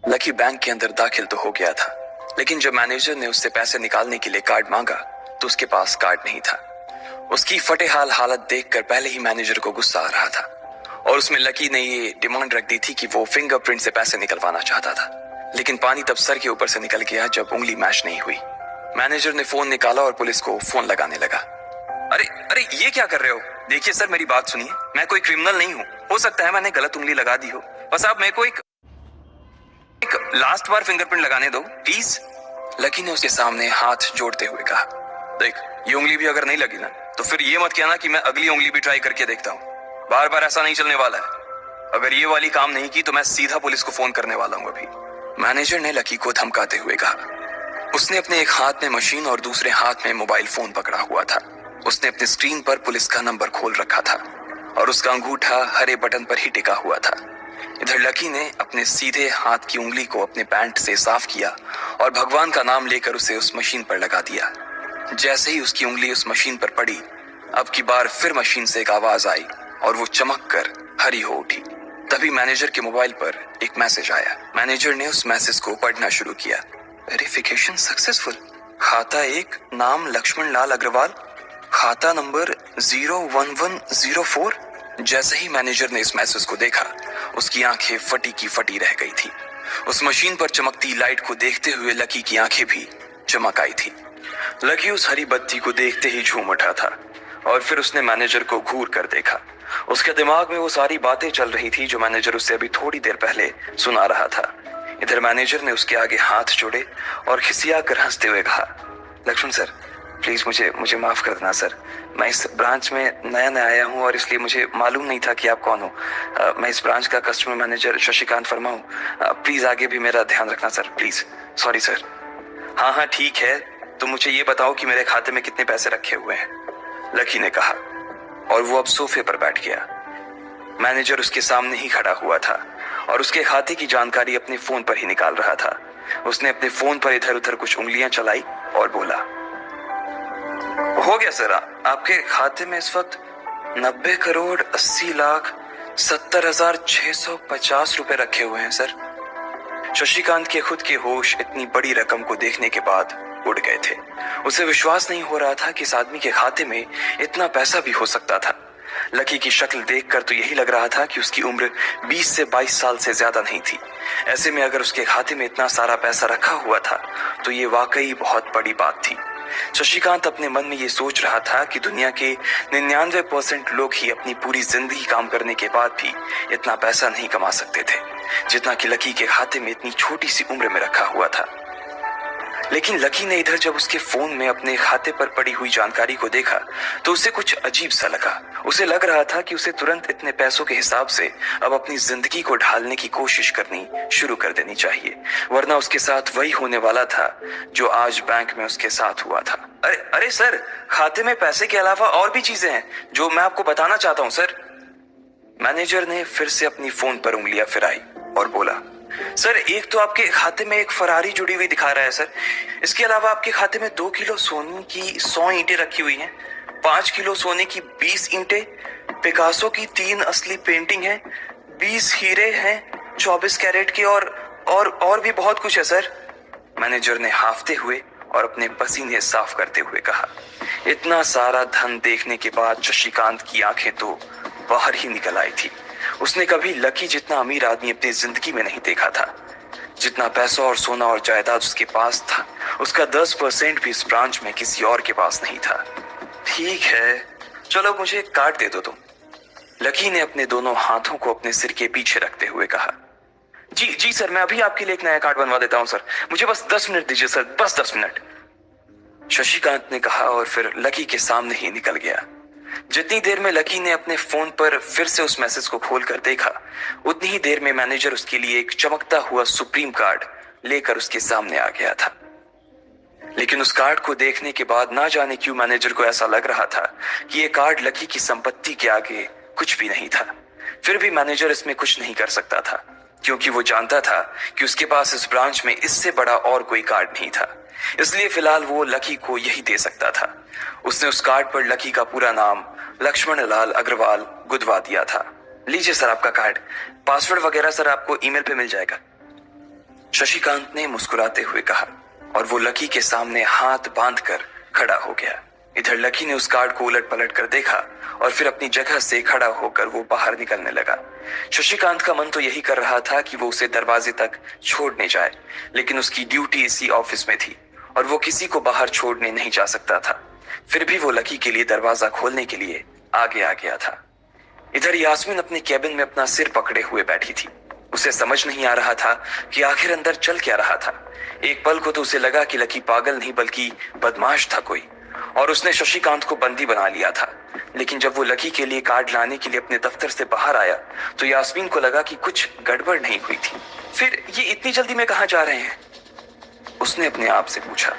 Lucky bank के अंदर दाखिल तो हो गया था, लेकिन जब मैनेजर ने उससे पैसे निकालने के लिए कार्ड मांगा तो उसके पास कार्ड नहीं था। उसकी फटेहाल हालत देखकर पहले ही मैनेजर को गुस्सा आ रहा था और उसमें लकी ने ये डिमांड रख दी थी कि वो फिंगरप्रिंट से पैसे निकलवाना चाहता था। लेकिन पानी तब सर के ऊपर से निकल गया जब उंगली मैच नहीं हुई। मैनेजर ने फोन निकाला और पुलिस को फोन लगाने लगा। अरे अरे ये क्या कर रहे हो? देखिए सर, मेरी बात सुनिए, मैं कोई क्रिमिनल नहीं हूँ। हो सकता है मैंने गलत उंगली लगा दी हो, बस आप मेरे को एक लास्ट बार फिंगरप्रिंट लगाने दो प्लीज। लकी ने उसके सामने हाथ जोड़ते हुए कहा, देख ये उंगली भी अगर नहीं लगी ना तो फिर ये मत कहना कि मैं अगली उंगली भी ट्राई करके देखता हूँ। बार बार ऐसा नहीं चलने वाला है। अगर ये वाली काम नहीं की तो मैं सीधा पुलिस को फोन करने वाला हूँ अभी। मैनेजर ने लकी को धमकाते हुए कहा। उसने अपने एक हाथ में मशीन और दूसरे हाथ में मोबाइल फोन पकड़ा हुआ था। उसने अपने स्क्रीन पर पुलिस का नंबर खोल रखा था और उसका अंगूठा हरे बटन पर ही टिका हुआ था। इधर लकी ने अपने सीधे हाथ की उंगली को अपने पैंट से साफ किया और भगवान का नाम लेकर उसे उस मशीन पर लगा दिया। जैसे ही उसकी उंगली उस मशीन पर पड़ी, अब की बार फिर मशीन से एक आवाज आई और वो चमक कर हरी हो उठी। तभी मैनेजर के मोबाइल पर एक मैसेज आया। मैनेजर ने उस मैसेज को पढ़ना शुरू किया। Verification successful. खाता एक, नाम लक्ष्मण लाल अग्रवाल, खाता नंबर 01104। जैसे ही मैनेजर ने इस मैसेज को देखा, उसकी आंखें फटी की फटी रह गई थी। उस मशीन पर चमकती लाइट को देखते हुए लकी की आंखें भी चमक आई थी। लकी उस हरी बत्ती को देखते ही झूम उठा था और फिर उसने मैनेजर को घूर कर देखा। उसके दिमाग में वो सारी बातें चल रही थी जो मैनेजर उसे अभी थोड़ी देर पहले सुना रहा था। इधर मैनेजर ने उसके आगे हाथ जोड़े और खिसिया कर हंसते हुए कहा, लक्ष्मण सर प्लीज मुझे माफ कर देना सर। मैं इस ब्रांच में नया आया हूँ और इसलिए मुझे मालूम नहीं था कि आप कौन हो। मैं इस ब्रांच का कस्टमर मैनेजर शशिकांत वर्मा हूँ। प्लीज आगे भी मेरा ध्यान रखना सर, प्लीज। Sorry sir. हाँ ठीक है, तो मुझे ये बताओ कि मेरे खाते में कितने पैसे रखे हुए हैं, लकी ने कहा और वो अब सोफे पर बैठ गया। मैनेजर उसके सामने ही खड़ा हुआ था और उसके खाते की जानकारी अपने फोन पर ही निकाल रहा था। उसने अपने फोन पर इधर उधर कुछ उंगलियां चलाई और बोला, हो गया सर, आपके खाते में इस वक्त 90,80,70,650 रुपए रखे हुए हैं सर। शशिकांत के खुद के होश इतनी बड़ी रकम को देखने के बाद उड़ गए थे। उसे विश्वास नहीं हो रहा था कि इस आदमी के खाते में इतना पैसा भी हो सकता था। लकी की शक्ल देखकर तो यही लग रहा था कि उसकी उम्र 20 से 22 साल से ज्यादा नहीं थी। ऐसे में अगर उसके खाते में इतना सारा पैसा रखा हुआ था तो ये वाकई बहुत बड़ी बात थी। शशिकांत अपने मन में ये सोच रहा था कि दुनिया के 99% लोग ही अपनी पूरी जिंदगी काम करने के बाद भी इतना पैसा नहीं कमा सकते थे जितना कि लकी के खाते में इतनी छोटी सी उम्र में रखा हुआ था। लेकिन लकी ने इधर जब उसके फोन में अपने खाते पर पड़ी हुई जानकारी को देखा तो उसे कुछ अजीब सा लगा। उसे लग रहा था कि उसे तुरंत इतने पैसों के हिसाब से अब अपनी जिंदगी को ढालने की कोशिश करनी शुरू कर देनी चाहिए, वरना उसके साथ वही होने वाला था जो आज बैंक में उसके साथ हुआ था। अरे सर, खाते में पैसे के अलावा और भी चीजें हैं जो मैं आपको बताना चाहता हूँ सर। मैनेजर ने फिर से अपनी फोन पर उंगलियां फिराई और बोला, सर एक तो आपके खाते में एक फरारी जुड़ी हुई दिखा रहा है सर। इसके अलावा आपके खाते में 2 किलो सोने की 100 ईंटें रखी हुई हैं, 5 किलो सोने की 20 ईंटें, पिकासो की 3 असली पेंटिंग है, 20 हीरे हैं 24 कैरेट के और भी बहुत कुछ है सर। मैनेजर ने हाफते हुए और अपने पसीने साफ करते हुए कहा। इतना सारा धन देखने के बाद शशिकांत की आंखें तो बाहर ही निकल आई थी। उसने कभी लकी जितना अमीर आदमी अपनी जिंदगी में नहीं देखा था। जितना पैसा और सोना और जायदाद उसके पास था, उसका 10% भी इस ब्रांच में किसी और के पास नहीं था। ठीक है, चलो मुझे एक कार्ड दे दो तुम, लकी ने अपने दोनों हाथों को अपने सिर के पीछे रखते हुए कहा। जी सर, मैं अभी आपके लिए एक नया कार्ड बनवा देता हूँ सर, मुझे बस 10 मिनट दीजिए सर, बस 10 मिनट, शशिकांत ने कहा और फिर लकी के सामने ही निकल गया। जितनी देर में लकी ने अपने फोन पर फिर से उस मैसेज को खोलकर देखा, उतनी ही देर में मैनेजर उसके लिए एक चमकता हुआ सुप्रीम कार्ड लेकर उसके सामने आ गया था। लेकिन उस कार्ड को देखने के बाद ना जाने क्यों मैनेजर को ऐसा लग रहा था कि ये कार्ड लकी की संपत्ति के आगे कुछ भी नहीं था। फिर भी मैनेजर इसमें कुछ नहीं कर सकता था क्योंकि वो जानता था कि उसके पास इस ब्रांच में इससे बड़ा और कोई कार्ड नहीं था। इसलिए फिलहाल वो लकी को यही दे सकता था। उसने उस कार्ड पर लकी का पूरा नाम लक्ष्मण लाल अग्रवाल गुदवा दिया था। लीजिए सर आपका कार्ड, पासवर्ड वगैरह सर आपको ईमेल पे मिल जाएगा। शशिकांत ने मुस्कुराते हुए कहा और वो लकी के सामने हाथ बांधकर खड़ा हो गया। इधर लकी ने उस कार्ड को उलट पलट कर देखा और फिर अपनी जगह से खड़ा होकर वो बाहर निकलने लगा। शशिकांत का मन तो यही कर रहा था कि वो उसे दरवाजे तक छोड़ने जाए, लेकिन उसकी ड्यूटी इसी ऑफिस में थी और वो किसी को बाहर छोड़ने नहीं जा सकता था। फिर भी वो लकी के लिए दरवाजा खोलने के लिए आगे आ गया था। इधर यास्मीन अपने कैबिन में अपना सिर पकड़े हुए बैठी थी। उसे समझ नहीं आ रहा था कि आखिर अंदर चल क्या रहा था। एक पल को तो उसे लगा कि लकी पागल नहीं बल्कि बदमाश था कोई, और उसने शशिकांत को बंदी बना लिया था। लेकिन जब वो लकी के लिए कार्ड लाने के लिए अपने दफ्तर से बाहर आया तो यास्मीन को लगा कि कुछ गड़बड़ नहीं हुई थी। फिर ये इतनी जल्दी में कहाँ जा रहे हैं? उसने अपने आप से पूछा।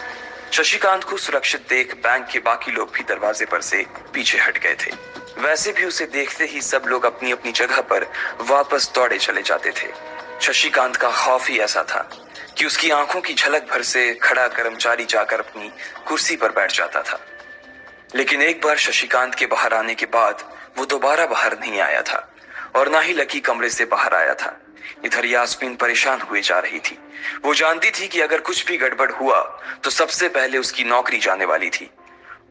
शशिकांत को सुरक्षित देख बैंक के बाकी लोग भी दरवाजे पर से पीछे हट गए थे। वैसे भी उसे देखते ही सब लोग अपनी अपनी जगह पर वापस दौड़े चले जाते थे। शशिकांत का खौफ ही ऐसा था कि उसकी आंखों की झलक भर से खड़ा कर्मचारी जाकर अपनी कुर्सी पर बैठ जाता था। लेकिन एक बार शशिकांत के बाहर आने के बाद वो दोबारा बाहर नहीं आया था और ना ही लकी कमरे से बाहर आया था। इधर यास्मीन परेशान हुए जा रही थी। वो जानती थी कि अगर कुछ भी गड़बड़ हुआ तो सबसे पहले उसकी नौकरी जाने वाली थी।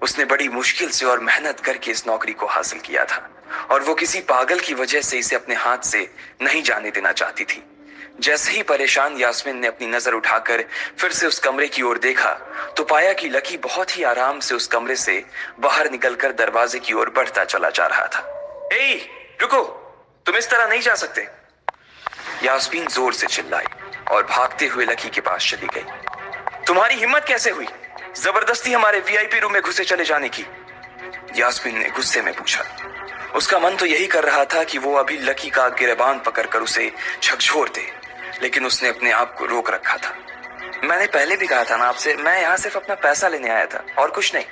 उसने बड़ी मुश्किल से और मेहनत करके इस नौकरी को हासिल किया था और वो किसी पागल की वजह से इसे अपने हाथ से नहीं जाने देना चाहती थी। जैसे ही परेशान यास्मीन ने अपनी नजर उठाकर फिर से उस कमरे की ओर देखा तो पाया कि लकी बहुत ही आराम से उस कमरे से बाहर निकलकर दरवाजे की ओर बढ़ता चला जा रहा था। ए, रुको, तुम इस तरह नहीं जा सकते। यास्मीन जोर से चिल्लाई और भागते हुए लकी के पास चली गई। तुम्हारी हिम्मत कैसे हुई जबरदस्ती हमारे वीआईपी रूम में घुसे चले जाने की? यास्मीन ने गुस्से में पूछा। उसका मन तो यही कर रहा था कि वो अभी लकी का गिरबान पकड़कर उसे झकझोर दे, लेकिन उसने अपने आप को रोक रखा था। मैंने पहले भी कहा था ना आपसे, मैं यहाँ सिर्फ अपना पैसा लेने आया था और कुछ नहीं,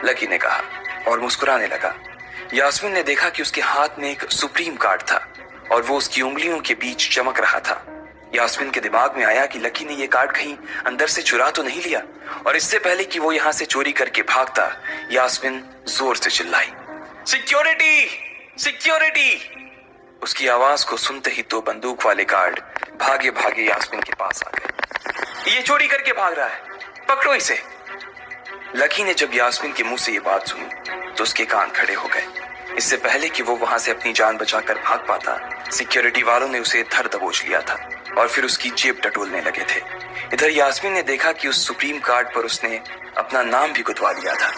लकी ने कहा और मुस्कुराने लगा। यास्मीन ने देखा कि उसके हाथ में एक सुप्रीम कार्ड था और वो उसकी उंगलियों के बीच चमक रहा था। यास्मीन के दिमाग में आया कि लकी ने ये कार्ड कहीं अंदर से चुरा तो नहीं लिया, और इससे पहले कि वो यहाँ से चोरी करके भागता यास्मीन जोर से चिल्लाई, सिक्योरिटी, सिक्योरिटी। उसकी आवाज को सुनते ही तो बंदूक वाले गार्ड भागे भागे यास्मीन के पास आ गए। ये चोरी करके भाग रहा है, पकड़ो इसे। लकी ने जब यास्मीन के मुंह से ये बात सुनी तो उसके कान खड़े हो गए। इससे पहले कि वो वहां से अपनी जान बचाकर भाग पाता, सिक्योरिटी वालों ने उसे धर दबोच लिया था और फिर उसकी जेब टटोलने लगे थे। इधर यास्मीन ने देखा कि उस सुप्रीम कार्ड पर उसने अपना नाम भी गुदवा लिया था।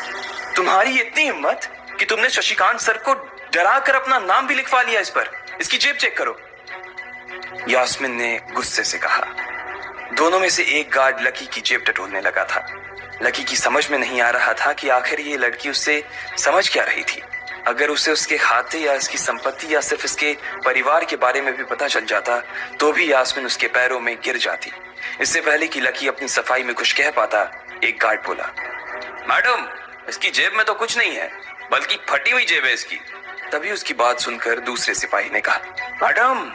तुम्हारी इतनी हिम्मत कि तुमने शशिकांत सर को डरा कर अपना नाम भी लिखवा लिया इस पर, इसकी जेब चेक करो, यास्मीन ने गुस्से से कहा। दोनों में से एक गार्ड लकी की जेब टटोलने लगा था। लकी की समझ में नहीं आ रहा था कि आखिर ये लड़की उससे समझ क्या रही थी। अगर उसे उसके खाते या इसकी संपत्ति या सिर्फ इसके परिवार के बारे में भी पता चल जाता तो भी यास्मीन उसके पैरों में गिर जाती। इससे पहले कि लकी अपनी सफाई में कुछ कह पाता, एक गार्ड बोला, मैडम, इसकी जेब में तो कुछ नहीं है, बल्कि फटी हुई जेब है इसकी। तभी उसकी बात सुनकर दूसरे सिपाही ने कहा, मैडम,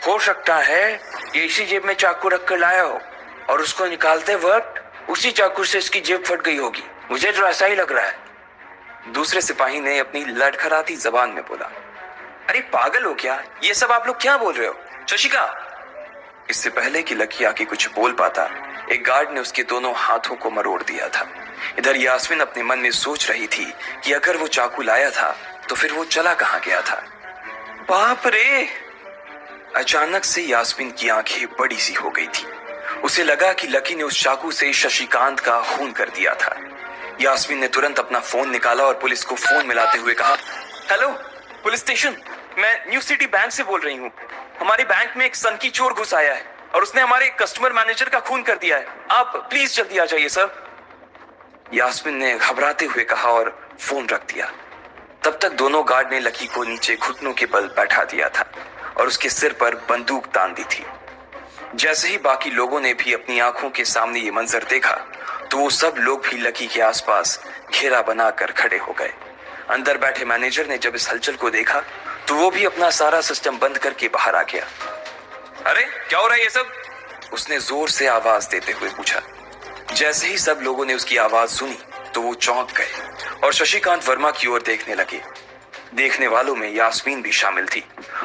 हो सकता है ये इसी जेब में चाकू रख कर लाया हो और उसको निकालते वक्त उसी चाकू से इसकी जेब फट गई होगी, मुझे तो ऐसा ही लग रहा है। दूसरे सिपाही ने अपनी लड़खड़ाती जबान में बोला, अरे पागल हो क्या, ये सब आप लोग क्या बोल रहे हो? शशिका। इससे पहले कि लकी आके कुछ बोल पाता, एक गार्ड ने उसके दोनों हाथों को मरोड़ दिया था। इधर यास्मीन अपने मन में सोच रही थी कि अगर वो चाकू लाया था तो फिर वो चला कहाँ गया था। बाप रे! अचानक से यास्मीन की आंखें बड़ी सी हो गई थी। उसे लगा कि लकी ने उस चाकू से शशिकांत का खून कर दिया था। यास्मीन ने तुरंत अपना फोन निकाला और पुलिस को फोन मिलाते हुए कहा, हेलो पुलिस स्टेशन, मैं न्यू सिटी बैंक से बोल रही हूँ। हमारे बैंक में एक सनकी चोर घुस आया है और उसने हमारे कस्टमर मैनेजर का खून कर दिया है। आप प्लीज जल्दी आ जाइए सर। यास्मीन ने घबराते हुए कहा और फोन रख दिया। तब तक दोनों गार्ड ने लकी को नीचे घुटनों के बल बैठा दिया था और उसके सिर पर बंदूक तान दी थी। जैसे ही बाकी लोगों ने भी अपनी आंखों के सामने ये मंजर देखा तो वो सब लोग भी लकी के आसपास घेरा बनाकर खड़े हो गए। अंदर बैठे मैनेजर ने जब इस हलचल को देखा तो वो भी अपना सारा सिस्टम बंद करके बाहर आ गया। अरे क्या हो रहा है ये सब? उसने जोर से आवाज देते हुए पूछा। जैसे ही सब लोगों ने उसकी आवाज सुनी तो वो चौंक गए और शशिकांत वर्मा की ओर देखने लगे। देखने वालों में यास्मीन भी शामिल थी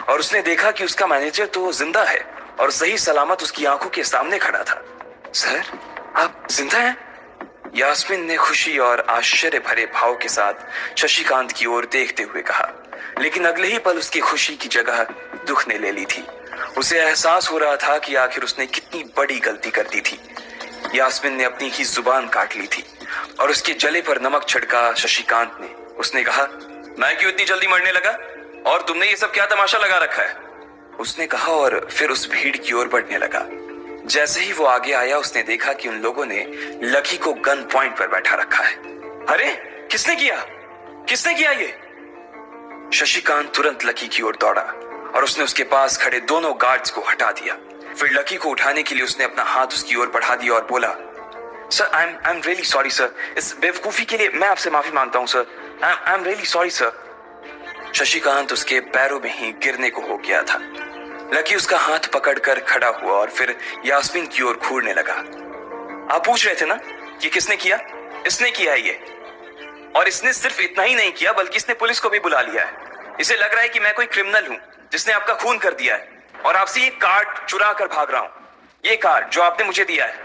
और उसने देखा कि उसका मैनेजर तो जिंदा है और सही सलामत उसकी आंखों के सामने खड़ा था। सर, आप जिंदा हैं? यास्मीन ने खुशी और आश्चर्य भरे भाव के साथ शशिकांत की ओर देखते हुए कहा, लेकिन अगले ही पल उसकी खुशी की जगह दुख ने ले ली थी। उसे एहसास हो रहा था कि आखिर उसने कितनी बड़ी गलती कर दी थी। यास्मीन ने अपनी ही जुबान काट ली थी और उसके जले पर नमक छिड़का शशिकांत ने। उसने कहा, मैं क्यों इतनी जल्दी मरने लगा? और तुमने ये सब क्या तमाशा लगा रखा है? उसने कहा और फिर उस भीड़ की ओर बढ़ने लगा। जैसे ही वो आगे आया उसने देखा कि उन लोगों ने लकी को गन पॉइंट पर बैठा रखा है। अरे, किसने किया? किसने किया ये? शशिकांत तुरंत लकी की ओर दौड़ा और उसने उसके पास खड़े दोनों गार्ड्स को हटा दिया। फिर लकी को उठाने के लिए उसने अपना हाथ उसकी ओर बढ़ा दिया और बोला, sir, I am really sorry sir. इस बेवकूफी के लिए मैं आपसे माफी मांगता हूं sir. I am really sorry sir. Shashikant उसके पैरों में ही गिरने को हो गया था। लकी उसका हाथ पकड़कर खड़ा हुआ और फिर यास्मीन की ओर घूरने लगा। आप पूछ रहे थे ना कि किसने किया? इसने किया है ये। और इसने सिर्फ इतना ही नहीं किया बल्कि इसने पुलिस को भी बुला लिया है। इसे लग रहा है कि मैं कोई क्रिमिनल हूं जिसने आपका खून कर दिया है और आपसे ये कार्ड चुरा कर भाग रहा हूं। ये कार्ड जो आपने मुझे दिया है।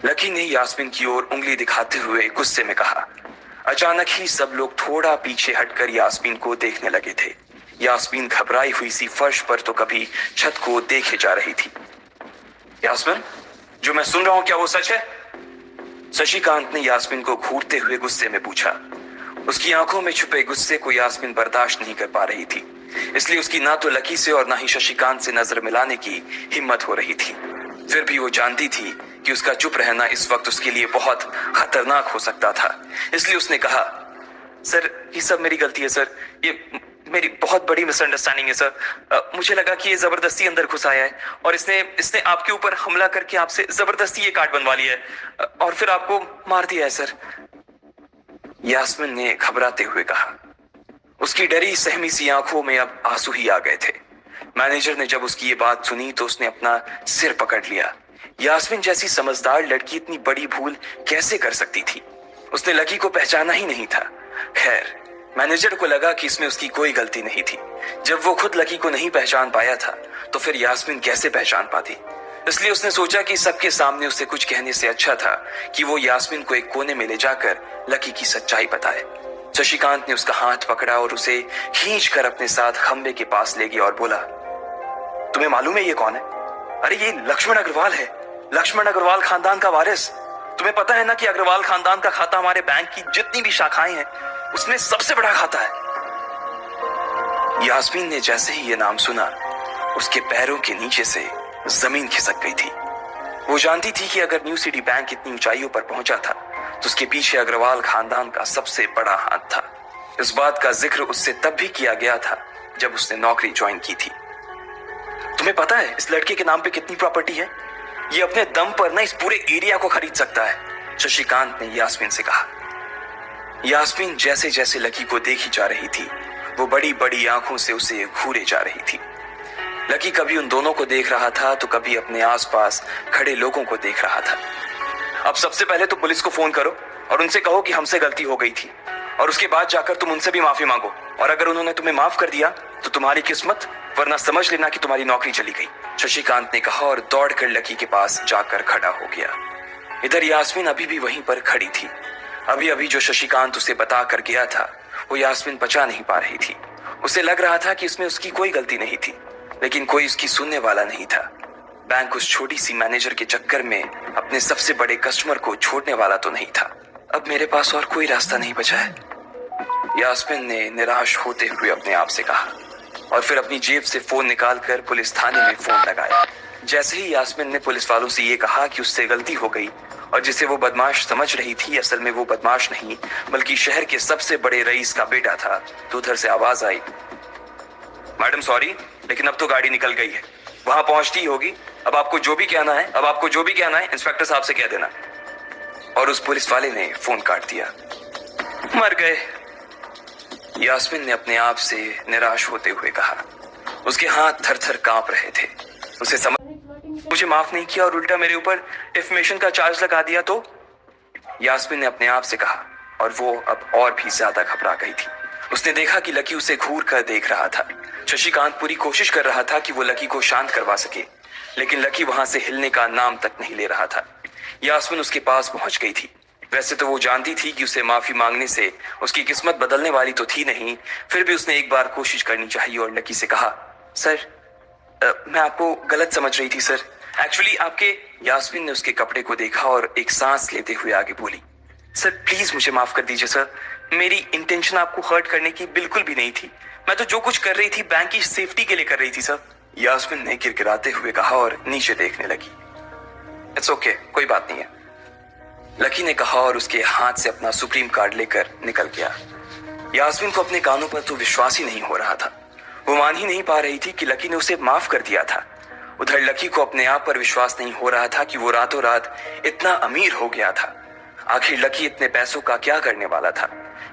लकी ने यास्मीन की ओर उंगली दिखाते हुए गुस्से में कहा। अचानक ही सब लोग थोड़ा पीछे हटकर यास्मीन को देखने लगे थे। यास्मीन घबराई हुई सी फर्श पर तो कभी छत को देखे जा रही थी। यास्मीन, जो मैं सुन रहा हूं क्या वो सच है? शशिकांत ने यास्मीन को घूरते हुए गुस्से में पूछा। उसकी आंखों में छुपे गुस्से को यास्मीन बर्दाश्त नहीं कर पा रही थी, इसलिए उसकी ना तो लकी से और ना ही शशिकांत से नजर मिलाने की हिम्मत हो रही थी। फिर भी वो जानती थी कि उसका चुप रहना इस वक्त उसके लिए बहुत खतरनाक हो सकता था, इसलिए उसने कहा, सर, ये सब मेरी गलती है सर। ये मेरी बहुत बड़ी मिसअंडरस्टैंडिंग है सर। मुझे लगा कि ये जबरदस्ती अंदर घुस आया है और इसने आपके ऊपर हमला करके आपसे जबरदस्ती ये कार्ड बनवा लिया है और फिर आपको मार दिया है सर। यास्मीन ने घबराते हुए कहा। उसकी डरी सहमी सी आंखों में अब आंसू ही आ गए थे। मैनेजर ने जब उसकी ये बात सुनी तो उसने अपना सिर पकड़ लिया। यास्मीन जैसी समझदार लड़की इतनी बड़ी भूल कैसे कर सकती थी? उसने लकी को पहचाना ही नहीं था। खैर, मैनेजर को लगा कि इसमें उसकी कोई गलती नहीं थी। जब वो खुद लकी को नहीं पहचान पाया था तो फिर यास्मीन कैसे पहचान पाती? इसलिए उसने सोचा कि सबके सामने उसे कुछ कहने से अच्छा था कि वो यास्मीन को एक कोने में ले जाकर लकी की सच्चाई बताए। शशिकांत ने उसका हाथ पकड़ा और उसे खींच कर अपने साथ खंबे के पास ले गया और बोला, तुम्हें मालूम है ये कौन है? अरे, ये लक्ष्मण अग्रवाल है, लक्ष्मण अग्रवाल खानदान का वारिस। तुम्हें पता है ना कि अग्रवाल खानदान का खाता हमारे बैंक की जितनी भी शाखाएं हैं उसमें सबसे बड़ा खाता है। यास्मीन ने जैसे ही ये नाम सुना उसके पैरों के नीचे से जमीन खिसक गई थी। वो जानती थी कि अगर न्यू सिटी बैंक इतनी ऊंचाइयों पर पहुंचा था तो उसके पीछे अग्रवाल खानदान का सबसे बड़ा हाथ था। इस बात का जिक्र उससे तब भी किया गया था जब उसने नौकरी ज्वाइन की थी। तुम्हें पता है इस लड़के के नाम पे कितनी प्रॉपर्टी है? ये अपने दम पर ना इस पूरे एरिया को खरीद सकता है, शशिकांत ने यास्मीन से कहा। यास्मीन जैसे जैसे लकी को देखी जा रही थी वो बड़ी बड़ी आंखों से उसे घूरे जा रही थी। लकी कभी उन दोनों को देख रहा था तो कभी अपने आसपास खड़े लोगों को देख रहा था। अब सबसे पहले तो पुलिस को फोन करो और उनसे कहो कि हमसे गलती हो गई थी, और उसके बाद जाकर तुम उनसे भी माफी मांगो, और अगर उन्होंने तुम्हें माफ कर दिया तो तुम्हारी किस्मत, वरना समझ लेना कि तुम्हारी नौकरी चली गई, शशिकांत ने कहा और दौड़कर लकी के पास जाकर खड़ा हो गया। इधर यास्मीन अभी भी वहीं पर खड़ी थी। अभी अभी जो शशिकांत उसे बता कर गया था वो यास्मीन पचा नहीं पा रही थी। उसे लग रहा था कि इसमें उसकी कोई गलती नहीं थी, लेकिन कोई उसकी सुनने वाला नहीं था। बैंक उस छोटी सी मैनेजर के चक्कर में अपने सबसे बड़े कस्टमर को छोड़ने वाला तो नहीं था। अब मेरे पास और कोई रास्ता नहीं बचा है, यास्मीन ने निराश होते हुए अपने आप से कहा, और फिर अपनी जेब से फोन निकालकर पुलिस थाने में फोन लगाया। जैसे ही यास्मीन ने पुलिस वालों से ये कहा कि उससे गलती हो गई और जिसे वो बदमाश समझ रही थी असल में वो बदमाश नहीं बल्कि शहर के सबसे बड़े रईस का बेटा था, तो उधर से आवाज आई, मैडम सॉरी, लेकिन अब तो गाड़ी निकल गई है, वहां पहुंचती होगी। अब आपको जो भी कहना है इंस्पेक्टर साहब से कह देना। और उस पुलिस वाले ने फोन काट दिया। मर गए, यास्मीन ने अपने आप से निराश होते हुए कहा। उसके हाथ थर थर कांप रहे थे। उसे समझ मुझे माफ नहीं किया और उल्टा मेरे ऊपर डिफेमेशन का चार्ज लगा दिया तो, यास्मीन ने अपने आप से कहा, और वो अब और भी ज्यादा घबरा गई थी। उसने देखा कि लकी उसे घूर कर देख रहा था। शशिकांत पूरी कोशिश कर रहा था कि वो लकी को शांत करवा सके, लेकिन लकी वहां से हिलने का नाम तक नहीं ले रहा था। यास्मीन उसके पास पहुंच गई थी। वैसे तो वो जानती थी कि उसे माफी मांगने से उसकी किस्मत बदलने वाली तो थी नहीं, फिर भी उसने एक बार कोशिश करनी चाहिए और लकी से कहा, सर मैं आपको गलत समझ रही थी सर। एक्चुअली आपके। यास्मीन ने उसके कपड़े को देखा और एक सांस लेते हुए आगे बोली, सर प्लीज मुझे माफ कर दीजिए सर। मेरी इंटेंशन आपको हर्ट करने की बिल्कुल भी नहीं थी। मैं तो जो कुछ कर रही थी बैंक की सेफ्टी के लिए कर रही थी सर। यास्मीन ने गिड़गिड़ाते हुए कहा और नीचे देखने लगी। इट्स ओके, कोई बात नहीं है, लकी ने कहा और उसके हाथ से अपना सुप्रीम कार्ड लेकर निकल गया। यास्मीन को अपने कानों पर तो विश्वास ही नहीं हो रहा था। वो मान ही नहीं पा रही थी कि लकी ने उसे माफ कर दिया था। उधर लकी को अपने आप पर विश्वास नहीं हो रहा था कि वो रातों रात इतना अमीर हो गया था। आखिर लकी इतने पैसों का क्या करने वाला था?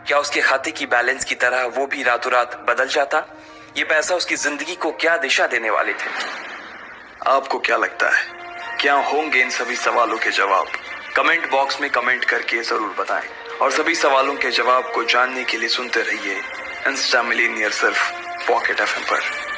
क्या उसके खाते की बैलेंस की तरह वो भी रातों रात बदल जाता? ये पैसा उसकी जिंदगी को क्या दिशा देने वाले थे? आपको क्या लगता है, क्या होंगे इन सभी सवालों के जवाब? कमेंट बॉक्स में कमेंट करके जरूर बताएं और सभी सवालों के जवाब को जानने के लिए सुनते रहिए इंस्टा मिलियनियर सिर्फ पॉकेट एफएम पर।